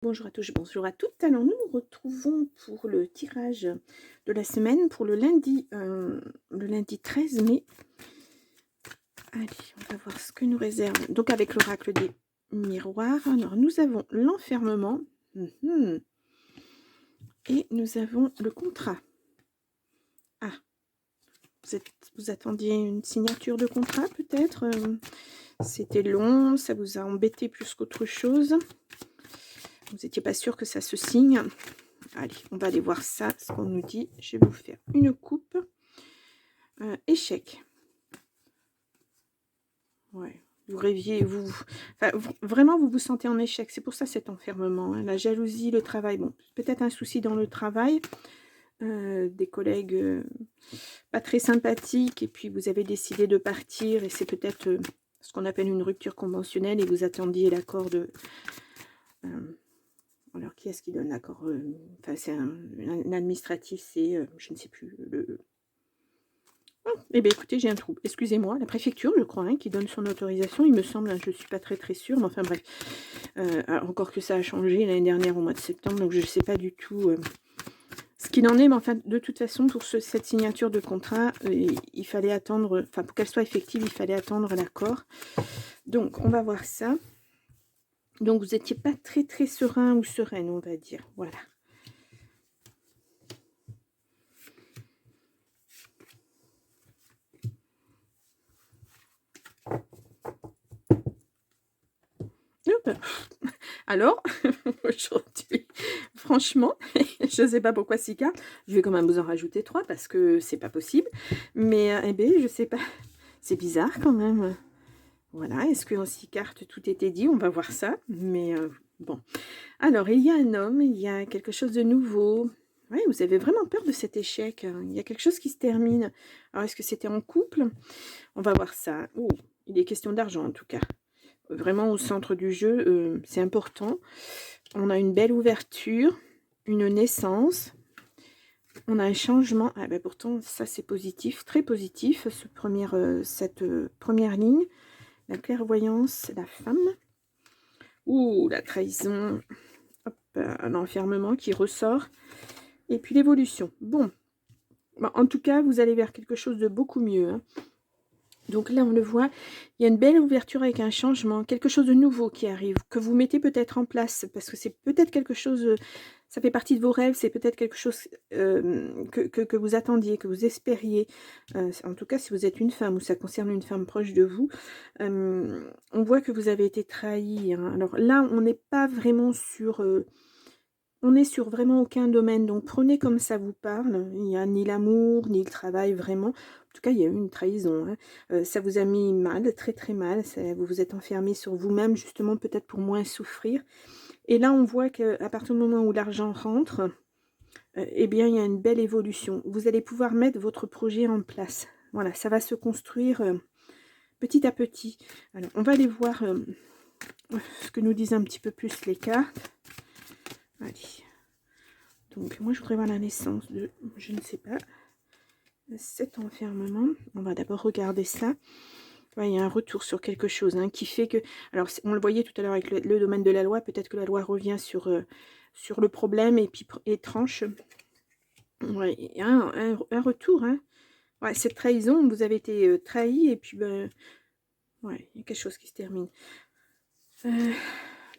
Bonjour à tous, bonjour à toutes. Alors nous nous retrouvons pour le tirage de la semaine pour le lundi 13 mai. Allez, on va voir ce que nous réserve. Donc avec l'oracle des miroirs. Alors nous avons l'enfermement. Et nous avons le contrat. Ah, vous attendiez une signature de contrat peut-être. C'était long, ça vous a embêté plus qu'autre chose. Vous n'étiez pas sûr que ça se signe. Allez, on va aller voir ça, ce qu'on nous dit. Je vais vous faire une coupe. Échec. Ouais, vous rêviez, vraiment, vous vous sentez en échec. C'est pour ça cet enfermement. Hein. La jalousie, le travail. Bon, peut-être un souci dans le travail. Des collègues pas très sympathiques. Et puis, vous avez décidé de partir. Et c'est peut-être ce qu'on appelle une rupture conventionnelle. Et vous attendiez l'accord de... alors, qui est-ce qui donne l'accord? Enfin, c'est un administratif, c'est, je ne sais plus, eh bien, écoutez, j'ai un trou. Excusez-moi, la préfecture, je crois, hein, qui donne son autorisation, il me semble, hein, je ne suis pas très sûre, mais enfin bref. Encore que ça a changé l'année dernière au mois de septembre, donc je ne sais pas du tout ce qu'il en est, mais enfin, de toute façon, pour cette signature de contrat, il fallait attendre, enfin, pour qu'elle soit effective, il fallait attendre l'accord. Donc, on va voir ça. Donc, vous n'étiez pas très serein ou sereine, on va dire. Voilà. Alors, aujourd'hui, franchement, je ne sais pas pourquoi 6 cartes. Je vais quand même vous en rajouter 3 parce que c'est pas possible. Mais, eh bien, je sais pas. C'est bizarre quand même. Voilà, est-ce qu'en 6 cartes, tout était dit? On va voir ça. Mais bon. Alors, il y a un homme, il y a quelque chose de nouveau. Oui, vous avez vraiment peur de cet échec. Hein. Il y a quelque chose qui se termine. Alors, est-ce que c'était en couple? On va voir ça. Oh, il est question d'argent en tout cas. Vraiment au centre du jeu, c'est important. On a une belle ouverture, une naissance. On a un changement. Ah ben pourtant, ça c'est positif, très positif, cette première ligne. La clairvoyance, la femme. Ouh, la trahison. Hop, l'enfermement qui ressort. Et puis l'évolution. Bon, en tout cas, vous allez vers quelque chose de beaucoup mieux. Hein. Donc là, on le voit, il y a une belle ouverture avec un changement, quelque chose de nouveau qui arrive, que vous mettez peut-être en place, parce que c'est peut-être quelque chose, ça fait partie de vos rêves, c'est peut-être quelque chose que vous attendiez, que vous espériez. En tout cas, si vous êtes une femme ou ça concerne une femme proche de vous, on voit que vous avez été trahi. Hein. Alors là, on n'est pas vraiment sur... on est sur vraiment aucun domaine, donc prenez comme ça vous parle. Il n'y a ni l'amour, ni le travail, vraiment. En tout cas, il y a eu une trahison. Hein. Ça vous a mis mal, très mal. Vous vous êtes enfermé sur vous-même, justement, peut-être pour moins souffrir. Et là, on voit qu'à partir du moment où l'argent rentre, eh bien, il y a une belle évolution. Vous allez pouvoir mettre votre projet en place. Voilà, ça va se construire petit à petit. Alors, on va aller voir ce que nous disent un petit peu plus les cartes. Allez. Donc, moi, je voudrais voir la naissance de, je ne sais pas, cet enfermement. On va d'abord regarder ça. Ouais, il y a un retour sur quelque chose hein, qui fait que... Alors, on le voyait tout à l'heure avec le domaine de la loi. Peut-être que la loi revient sur le problème et puis tranche. Ouais, il y a un retour. Hein. Ouais, cette trahison, vous avez été trahi et puis... Ben, ouais, il y a quelque chose qui se termine.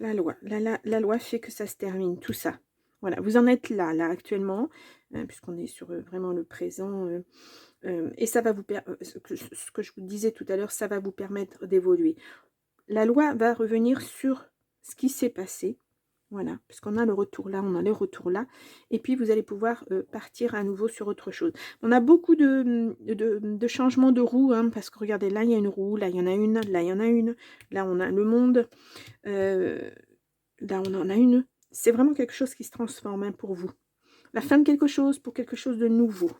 La loi. La loi fait que ça se termine, tout ça. Voilà, vous en êtes là actuellement, puisqu'on est sur vraiment le présent. Et ça va vous ce que je vous disais tout à l'heure, ça va vous permettre d'évoluer. La loi va revenir sur ce qui s'est passé. Voilà, puisqu'on a le retour là, on a le retour là. Et puis, vous allez pouvoir partir à nouveau sur autre chose. On a beaucoup de changements de roues, hein, parce que regardez, là, il y a une roue, là, il y en a une, là, il y en a une. Là, on a le monde. Là, on en a une. C'est vraiment quelque chose qui se transforme hein, pour vous. La fin de quelque chose pour quelque chose de nouveau.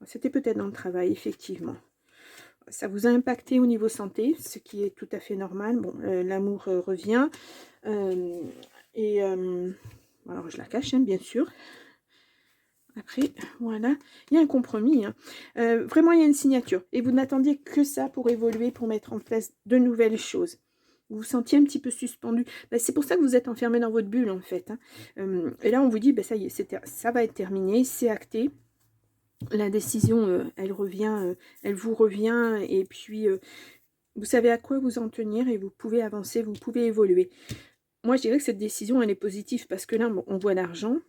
C'était peut-être dans le travail, effectivement. Ça vous a impacté au niveau santé, ce qui est tout à fait normal. Bon, l'amour revient. Alors, je la cache, hein, bien sûr. Après, voilà. Il y a un compromis. Hein. Vraiment, il y a une signature. Et vous n'attendiez que ça pour évoluer, pour mettre en place de nouvelles choses. Vous vous sentiez un petit peu suspendu. Ben, c'est pour ça que vous êtes enfermé dans votre bulle, en fait. Hein. Et là, on vous dit, ben, ça y est, ça va être terminé, c'est acté. La décision, elle revient, elle vous revient. Et puis, vous savez à quoi vous en tenir et vous pouvez avancer, vous pouvez évoluer. Moi, je dirais que cette décision, elle est positive parce que là, bon, on voit l'argent.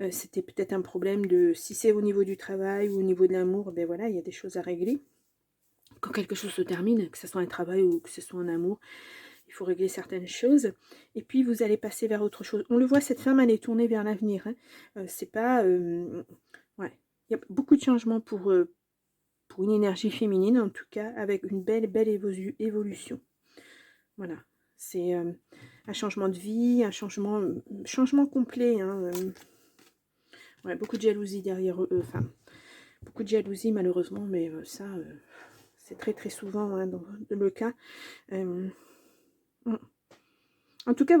C'était peut-être un problème de... Si c'est au niveau du travail ou au niveau de l'amour, ben voilà, il y a des choses à régler. Quand quelque chose se termine, que ce soit un travail ou que ce soit un amour, il faut régler certaines choses. Et puis, vous allez passer vers autre chose. On le voit, cette femme, elle est tournée vers l'avenir. Hein. C'est pas... ouais. Il y a beaucoup de changements pour une énergie féminine, en tout cas, avec une belle évolution. Voilà. C'est un changement de vie, un changement complet. Hein. Ouais, beaucoup de jalousie derrière eux. Enfin, beaucoup de jalousie, malheureusement, mais ça... c'est très très souvent hein, dans le cas. En tout cas,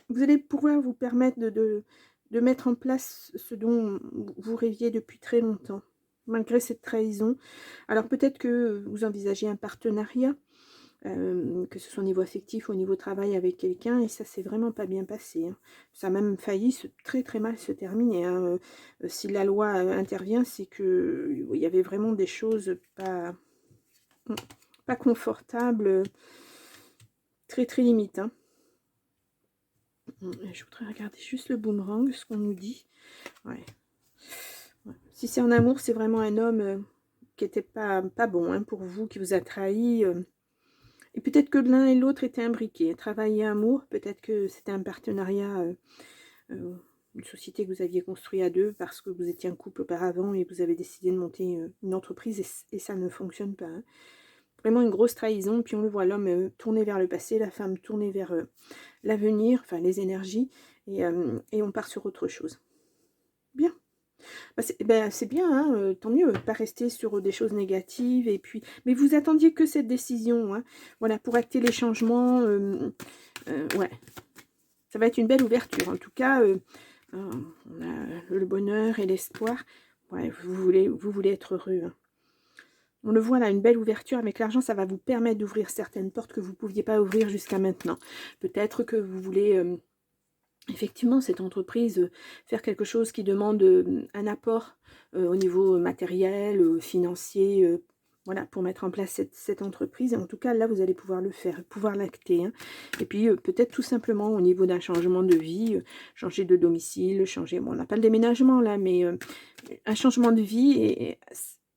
vous allez pouvoir vous permettre de mettre en place ce dont vous rêviez depuis très longtemps, malgré cette trahison. Alors peut-être que vous envisagez un partenariat, que ce soit au niveau affectif ou au niveau travail avec quelqu'un, et ça s'est vraiment pas bien passé. Hein. Ça a même failli très très mal se terminer. Hein. Si la loi intervient, c'est que il y avait vraiment des choses pas confortables, très très limites. Hein. Je voudrais regarder juste le boomerang, ce qu'on nous dit. Ouais. Ouais. Si c'est en amour, c'est vraiment un homme qui n'était pas bon hein, pour vous, qui vous a trahi. Et peut-être que l'un et l'autre étaient imbriqués. Travail et amour, peut-être que c'était un partenariat, une société que vous aviez construite à deux parce que vous étiez un couple auparavant et vous avez décidé de monter une entreprise et ça ne fonctionne pas. Hein. Vraiment une grosse trahison. Puis on le voit, l'homme tourné vers le passé, la femme tournée vers l'avenir, enfin les énergies, et on part sur autre chose. Bien. C'est bien, hein, tant mieux, pas rester sur des choses négatives, et puis... Mais vous attendiez que cette décision, hein, voilà, pour acter les changements, ouais. Ça va être une belle ouverture, en tout cas, on a le bonheur et l'espoir, ouais, vous voulez être heureux, hein. On le voit là, une belle ouverture avec l'argent, ça va vous permettre d'ouvrir certaines portes que vous ne pouviez pas ouvrir jusqu'à maintenant. Peut-être que vous voulez... effectivement, cette entreprise, faire quelque chose qui demande un apport au niveau matériel, financier, voilà, pour mettre en place cette entreprise. Et en tout cas, là, vous allez pouvoir le faire, pouvoir l'acter. Hein. Et puis, peut-être tout simplement au niveau d'un changement de vie, changer de domicile, changer... Bon, on n'a pas le déménagement là, mais un changement de vie, et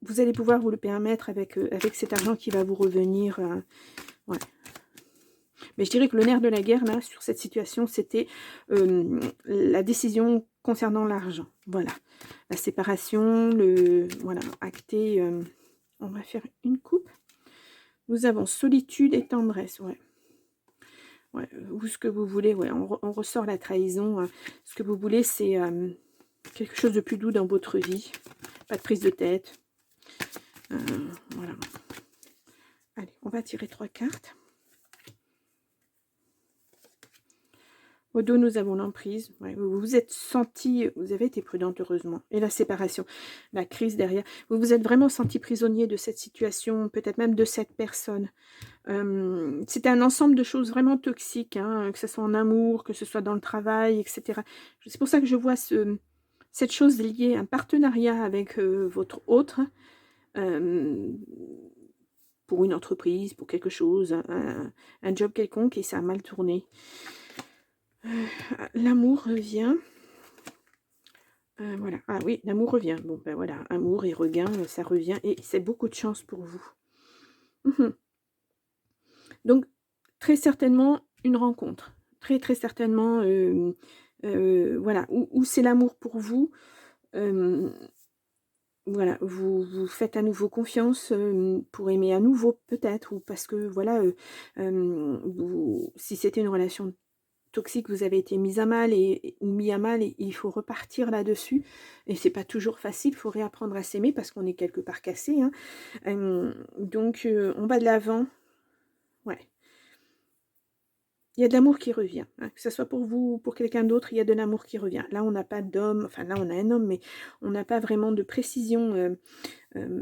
vous allez pouvoir vous le permettre avec cet argent qui va vous revenir. Ouais. Mais je dirais que le nerf de la guerre, là, sur cette situation, c'était la décision concernant l'argent. Voilà. La séparation, voilà, acté. On va faire une coupe. Nous avons solitude et tendresse, ouais. Ouais, ou ce que vous voulez, ouais. On ressort la trahison. Ce que vous voulez, c'est quelque chose de plus doux dans votre vie. Pas de prise de tête. Voilà. Allez, on va tirer 3 cartes. Au dos, nous avons l'emprise. Ouais, vous vous êtes senti, vous avez été prudente, heureusement. Et la séparation, la crise derrière. Vous vous êtes vraiment senti prisonnier de cette situation, peut-être même de cette personne. C'était un ensemble de choses vraiment toxiques, hein, que ce soit en amour, que ce soit dans le travail, etc. C'est pour ça que je vois cette chose liée, un partenariat avec votre autre, pour une entreprise, pour quelque chose, un job quelconque, et ça a mal tourné. L'amour revient. Voilà. Ah oui, l'amour revient. Bon, ben voilà, amour et regain, ça revient. Et c'est beaucoup de chance pour vous. Donc, très certainement, une rencontre. Très, très certainement, voilà, où c'est l'amour pour vous. Voilà, vous faites à nouveau confiance pour aimer à nouveau, peut-être. Ou parce que, voilà, si c'était une relation toxique, vous avez été mise à mal ou mis à mal, et il faut repartir là-dessus. Et c'est pas toujours facile, il faut réapprendre à s'aimer parce qu'on est quelque part cassé. Hein. Donc, on va de l'avant. Ouais. Il y a de l'amour qui revient. Hein. Que ce soit pour vous ou pour quelqu'un d'autre, il y a de l'amour qui revient. Là, on n'a pas d'homme, enfin là, on a un homme, mais on n'a pas vraiment de précision.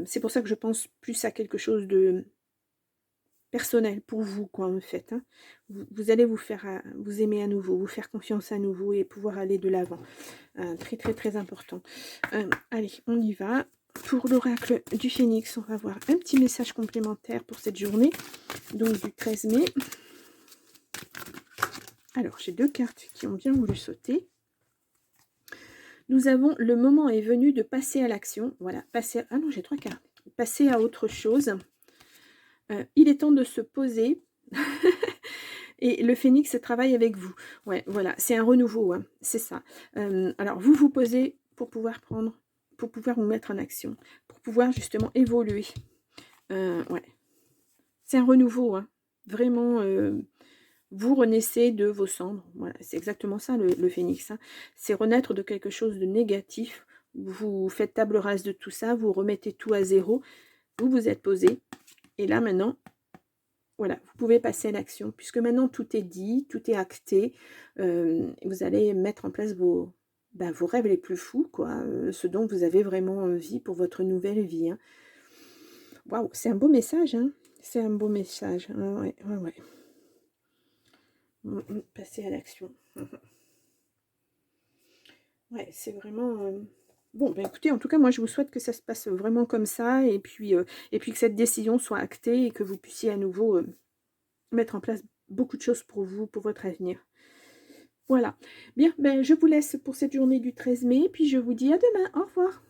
C'est pour ça que je pense plus à quelque chose de personnel pour vous, quoi, en fait, hein. Vous allez vous faire, vous aimer à nouveau, vous faire confiance à nouveau et pouvoir aller de l'avant. Très, très, très important. Allez, on y va. Pour l'oracle du Phénix, on va voir un petit message complémentaire pour cette journée, donc du 13 mai. Alors, j'ai 2 cartes qui ont bien voulu sauter. Nous avons le moment est venu de passer à l'action. Voilà, passer à... Ah non, j'ai 3 cartes. Passer à autre chose. Il est temps de se poser. Et le Phénix travaille avec vous. Ouais, voilà, c'est un renouveau, hein, c'est ça. Alors, vous vous posez pour pouvoir vous mettre en action, pour pouvoir justement évoluer. Ouais, c'est un renouveau, hein. Vraiment, vous renaissez de vos cendres. Voilà, c'est exactement ça le Phénix, hein. C'est renaître de quelque chose de négatif. Vous faites table rase de tout ça, vous remettez tout à zéro. Vous vous êtes posé. Et là, maintenant, voilà, vous pouvez passer à l'action, puisque maintenant tout est dit, tout est acté. Vous allez mettre en place vos rêves les plus fous, quoi, ce dont vous avez vraiment envie pour votre nouvelle vie, hein. Waouh, c'est un beau message, hein. C'est un beau message. Ouais, ouais, ouais. Passer à l'action. Ouais, c'est vraiment... Bon, ben écoutez, en tout cas, moi, je vous souhaite que ça se passe vraiment comme ça, et puis que cette décision soit actée, et que vous puissiez à nouveau mettre en place beaucoup de choses pour vous, pour votre avenir. Voilà. Bien, ben, je vous laisse pour cette journée du 13 mai, puis je vous dis à demain. Au revoir.